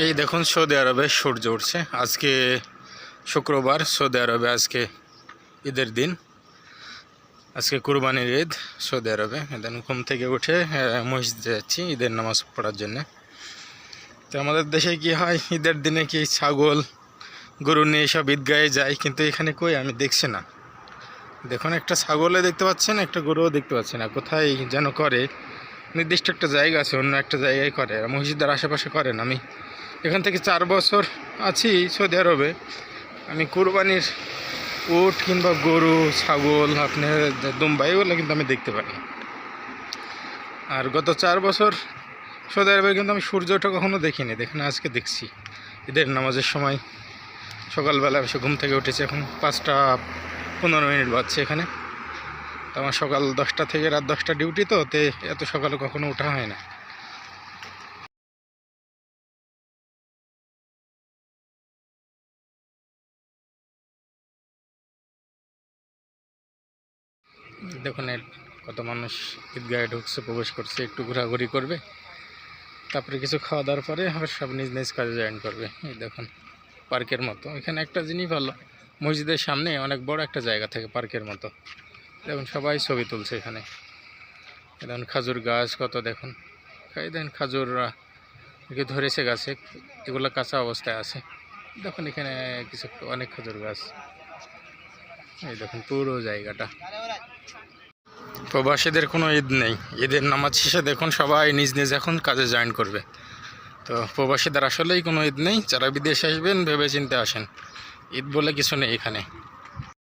এই দেখুন সৌদি আরবে সূর্য উঠছে। আজকে শুক্রবার, সৌদি আরবে আজকে ঈদের দিন, আজকে কুরবানির ঈদ সৌদি আরবে। দেন ঘুম থেকে উঠে মসজিদে যাচ্ছি ঈদের নামাজ পড়ার জন্য। তো আমাদের দেশে কি হয়, ঈদের দিনে কি ছাগল গরু নিয়ে সব ঈদগাহে যায়, কিন্তু এখানে কই আমি দেখছি না। দেখুন একটা ছাগলে দেখতে পাচ্ছেন, একটা গরুও দেখতে পাচ্ছি না। কোথায় যেন করে, নির্দিষ্ট একটা জায়গা আছে, অন্য একটা জায়গায় করে, মসজিদের আশেপাশে করেন। আমি এখান থেকে 4 বছর আছি সৌদি আরবে। আমি কুরবানির উট কিংবা গরু, ছাগল, আপনার দুম্বা এগুলো কিন্তু আমি দেখতে পাই। আর গত 4 বছর সৌদি আরবে কিন্তু আমি সূর্য ওঠা কখনো দেখিনি। দেখেন আজকে দেখছি ঈদের নামাজের সময়। সকালবেলা এসে ঘুম থেকে উঠেছি, এখন 5টা 15 বাজছে এখানে। তো আমার সকাল 10টা থেকে রাত 10টা ডিউটি, তো এত সকালে কখনো ওঠা হয় না। দেখুন কত মানুষ ঈদগাহে ঢুকছে, প্রবেশ করছে, একটু ঘোরাঘুরি করবে, তারপরে কিছু খাওয়া দাওয়ার পরে আবার সব নিজ নিজ কাজে জয়েন করবে। এই দেখুন পার্কের মতো। এখানে একটা জিনিস ভালো, মসজিদের সামনে অনেক বড় একটা জায়গা থাকে পার্কের মতো। দেখুন সবাই ছবি তুলছে এখানে। দেখুন খাজুর গাছ কত, দেখুন এই দেখুন খাজুর ধরেছে গাছে, এগুলো কাঁচা অবস্থায় আছে। দেখুন এখানে কিছু অনেক খাজুর গাছ। এই দেখুন পুরো জায়গাটা। প্রবাসীদের কোনো ঈদ নেই। ঈদের নামাজ শেষে দেখুন সবাই নিজ নিজ এখন কাজে জয়েন করবে। তো প্রবাসীদের আসলেই কোনো ঈদ নেই। যারা বিদেশে আসবেন ভেবে চিন্তে আসেন, ঈদ বলে কিছু নেই এখানে।